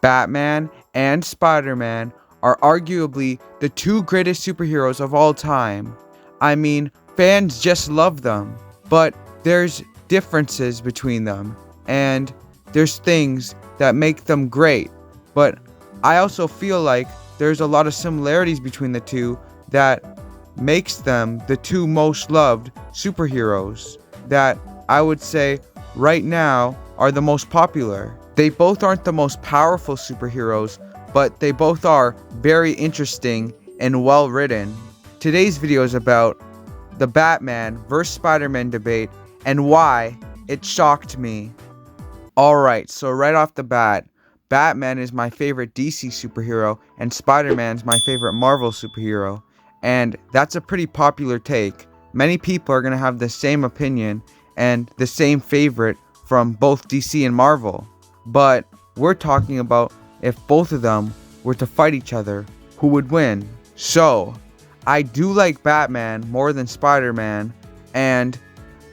Batman and Spider-Man are arguably the two greatest superheroes of all time. I mean, fans just love them, but there's differences between them, and there's things that make them great. But I also feel like there's a lot of similarities between the two that makes them the two most loved superheroes that I would say right now are the most popular. They both aren't the most powerful superheroes, but they both are very interesting and well written. Today's video is about the Batman vs. Spider-Man debate and why it shocked me. Alright, so right off the bat, Batman is my favorite DC superhero and Spider-Man's my favorite Marvel superhero. And that's a pretty popular take. Many people are going to have the same opinion and the same favorite from both DC and Marvel. But we're talking about if both of them were to fight each other, who would win? So, I do like Batman more than Spider-Man, and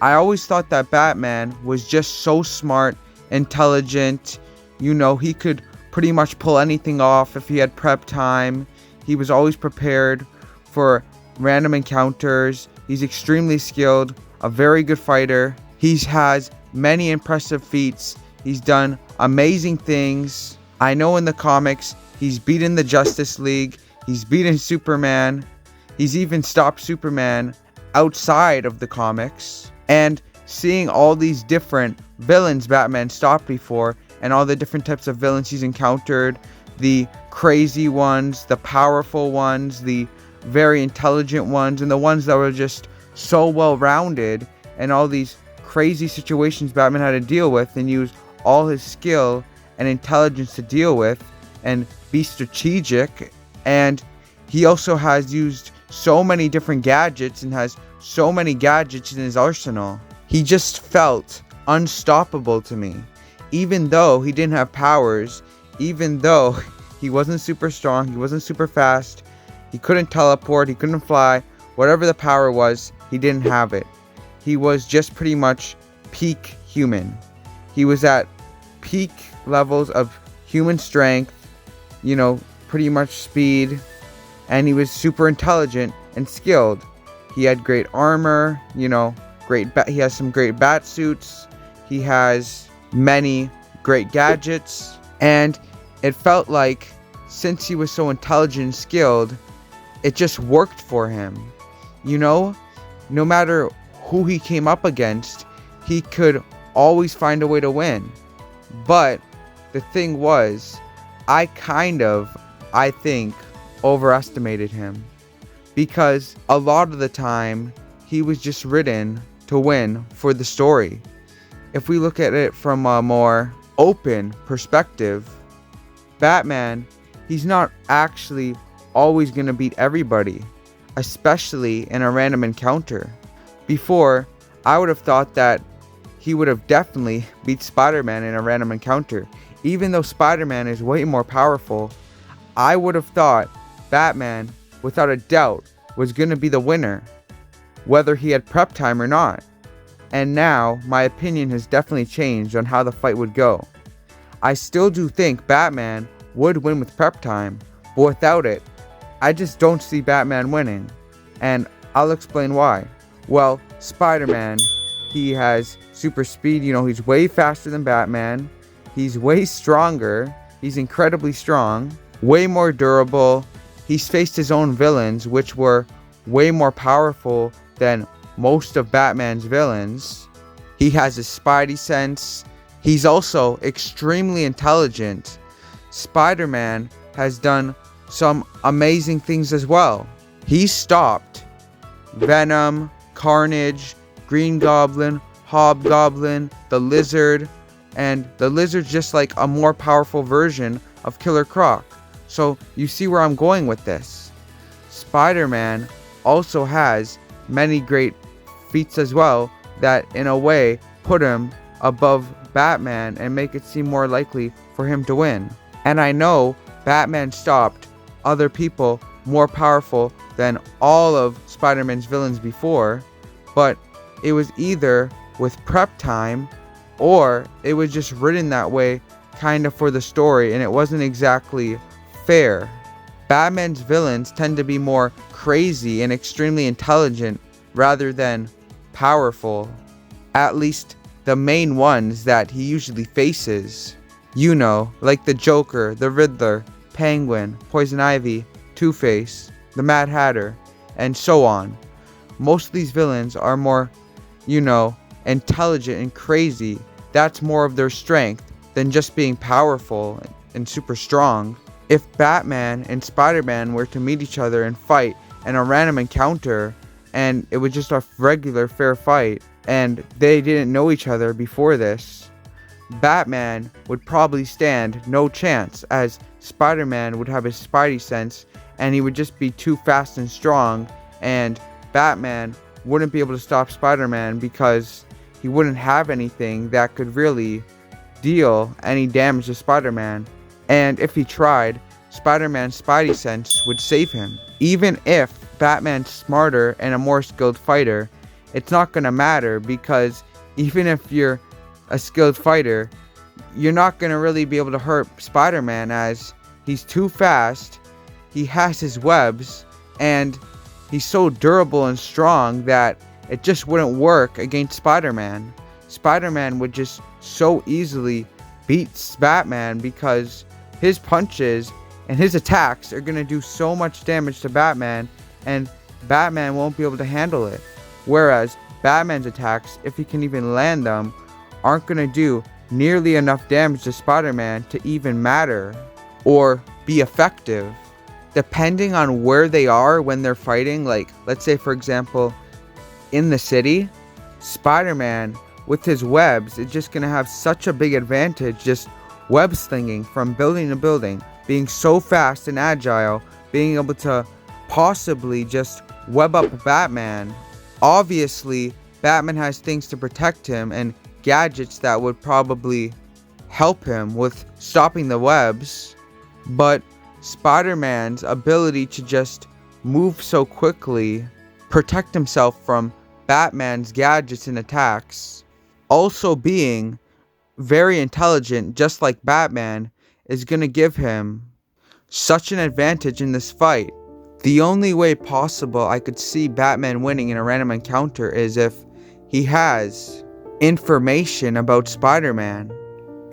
I always thought that Batman was just so smart, intelligent. He could pretty much pull anything off if he had prep time. He was always prepared for random encounters. He's extremely skilled, a very good fighter. He has many impressive feats. He's done amazing things. I know in the comics, he's beaten the Justice League. He's beaten Superman. He's even stopped Superman outside of the comics. And seeing all these different villains Batman stopped before, and all the different types of villains he's encountered, the crazy ones, the powerful ones, the very intelligent ones, and the ones that were just so well-rounded, and all these crazy situations Batman had to deal with and use all his skill and intelligence to deal with and be strategic. And he also has used so many different gadgets and has so many gadgets in his arsenal. He just felt unstoppable to me. Even though he didn't have powers, even though he wasn't super strong, he wasn't super fast, he couldn't teleport, he couldn't fly, whatever the power was, he didn't have it. He was just pretty much peak human. He was at peak levels of human strength, pretty much speed, and he was super intelligent and skilled. He had great armor, he has some great bat suits, he has many great gadgets, and it felt like since he was so intelligent and skilled, it just worked for him. No matter who he came up against, he could always find a way to win. But the thing was, I think, overestimated him. Because a lot of the time, he was just written to win for the story. If we look at it from a more open perspective, Batman, he's not actually always going to beat everybody, especially in a random encounter. Before, I would have thought that he would have definitely beat Spider-Man in a random encounter. Even though Spider-Man is way more powerful, I would have thought Batman, without a doubt, was going to be the winner, whether he had prep time or not. And now, my opinion has definitely changed on how the fight would go. I still do think Batman would win with prep time, but without it, I just don't see Batman winning. And I'll explain why. Well, Spider-Man, he has super speed, he's way faster than Batman. He's way stronger. He's incredibly strong, way more durable. He's faced his own villains, which were way more powerful than most of Batman's villains. He has a spidey sense. He's also extremely intelligent. Spider-Man has done some amazing things as well. He stopped Venom, Carnage, Green Goblin, Hobgoblin, the Lizard, and the Lizard's just like a more powerful version of Killer Croc. So you see where I'm going with this. Spider-Man also has many great feats as well that in a way put him above Batman and make it seem more likely for him to win. And I know Batman stopped other people more powerful than all of Spider-Man's villains before, but it was either with prep time or it was just written that way kind of for the story, and it wasn't exactly fair. Batman's villains tend to be more crazy and extremely intelligent rather than powerful. At least the main ones that he usually faces. You know, like the Joker, the Riddler, Penguin, Poison Ivy, Two-Face, the Mad Hatter, and so on. Most of these villains are more, intelligent and crazy. That's more of their strength than just being powerful and super strong. If Batman and Spider-Man were to meet each other and fight in a random encounter, and it was just a regular fair fight, and they didn't know each other before this, Batman would probably stand no chance, as Spider-Man would have his Spidey sense and he would just be too fast and strong, and Batman wouldn't be able to stop Spider-Man because he wouldn't have anything that could really deal any damage to Spider-Man. And if he tried, Spider-Man's Spidey sense would save him. Even if Batman's smarter and a more skilled fighter, it's not gonna matter, because even if you're a skilled fighter, you're not gonna really be able to hurt Spider-Man, as he's too fast, he has his webs, and he's so durable and strong that it just wouldn't work against Spider-Man. Spider-Man would just so easily beat Batman because his punches and his attacks are gonna do so much damage to Batman, and Batman won't be able to handle it. Whereas Batman's attacks, if he can even land them, aren't going to do nearly enough damage to Spider-Man to even matter or be effective. Depending on where they are when they're fighting, like let's say for example in the city, Spider-Man with his webs is just going to have such a big advantage, just web slinging from building to building, being so fast and agile, being able to possibly just web up Batman. Obviously, Batman has things to protect him and gadgets that would probably help him with stopping the webs, but Spider-Man's ability to just move so quickly, protect himself from Batman's gadgets and attacks, also being very intelligent just like Batman, is going to give him such an advantage in this fight. The only way possible I could see Batman winning in a random encounter is if he has information about Spider-Man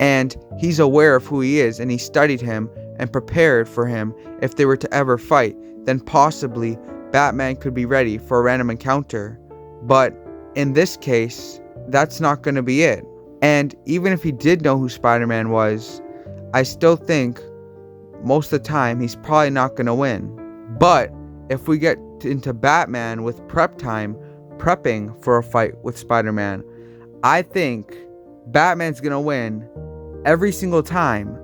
and he's aware of who he is and he studied him and prepared for him if they were to ever fight. Then possibly Batman could be ready for a random encounter. But in this case, that's not going to be it. And even if he did know who Spider-Man was, I still think most of the time he's probably not going to win. But if we get into Batman with prep time, prepping for a fight with Spider-Man, I think Batman's gonna win every single time.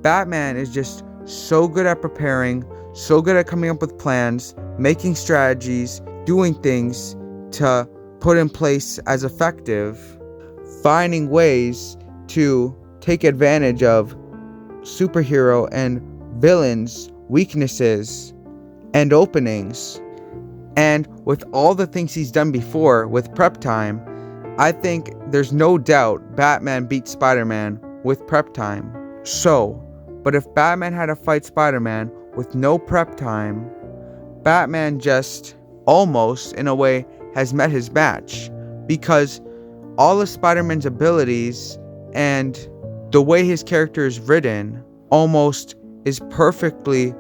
Batman is just so good at preparing, so good at coming up with plans, making strategies, doing things to put in place as effective, finding ways to take advantage of superhero and villains' weaknesses and openings. And with all the things he's done before with prep time, I think there's no doubt Batman beats Spider-Man with prep time. But if Batman had to fight Spider-Man with no prep time, Batman just almost, in a way, has met his match, because all of Spider-Man's abilities and the way his character is written almost is perfectly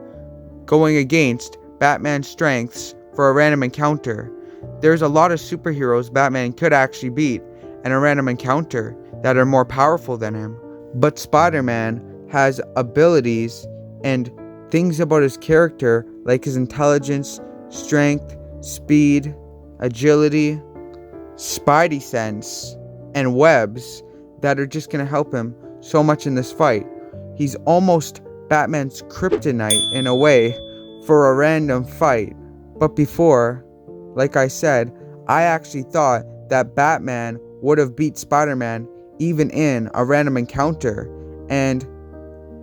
going against Batman's strengths for a random encounter. There's a lot of superheroes Batman could actually beat in a random encounter that are more powerful than him. But Spider-Man has abilities and things about his character, like his intelligence, strength, speed, agility, Spidey sense, and webs that are just going to help him so much in this fight. He's almost Batman's kryptonite in a way for a random fight. But before, like I said, I actually thought that Batman would have beat Spider-Man even in a random encounter. And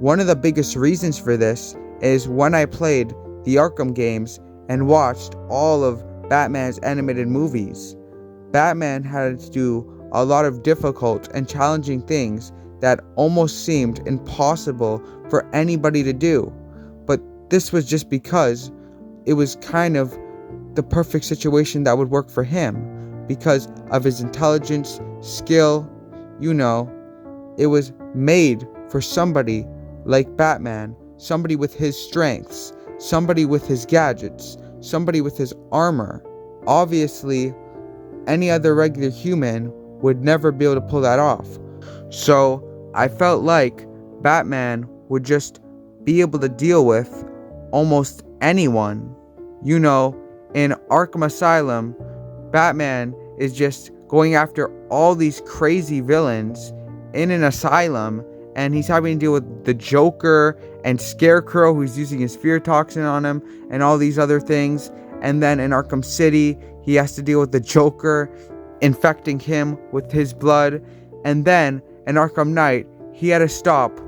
one of the biggest reasons for this is when I played the Arkham games and watched all of Batman's animated movies. Batman had to do a lot of difficult and challenging things that almost seemed impossible for anybody to do. But this was just because it was kind of the perfect situation that would work for him because of his intelligence, skill, it was made for somebody like Batman, somebody with his strengths, somebody with his gadgets, somebody with his armor. Obviously, any other regular human would never be able to pull that off. So I felt like Batman would just be able to deal with almost anyone. In Arkham Asylum, Batman is just going after all these crazy villains in an asylum, and he's having to deal with the Joker and Scarecrow, who's using his fear toxin on him, and all these other things. And then in Arkham City, he has to deal with the Joker infecting him with his blood. And then in Arkham Knight, he had to stop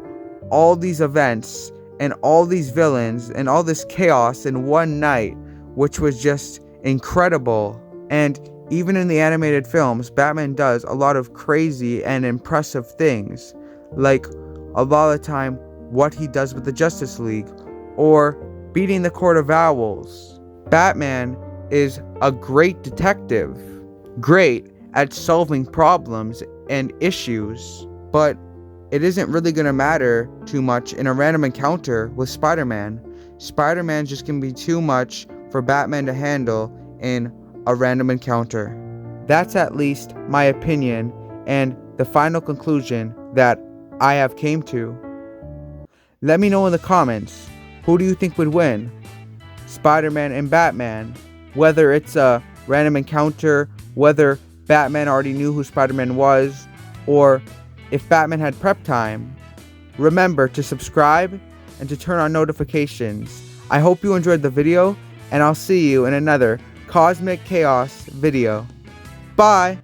all these events and all these villains and all this chaos in one night, which was just incredible. And even in the animated films, Batman does a lot of crazy and impressive things, like a lot of the time what he does with the Justice League or beating the Court of Owls. Batman is a great detective, great at solving problems and issues, but it isn't really going to matter too much in a random encounter with Spider-Man. Spider-Man's just going to be too much for Batman to handle in a random encounter. That's at least my opinion and the final conclusion that I have came to. Let me know in the comments, who do you think would win? Spider-Man and Batman? Whether it's a random encounter, whether Batman already knew who Spider-Man was, or if Batman had prep time. Remember to subscribe and to turn on notifications. I hope you enjoyed the video, and I'll see you in another Cosmic Chaos video. Bye!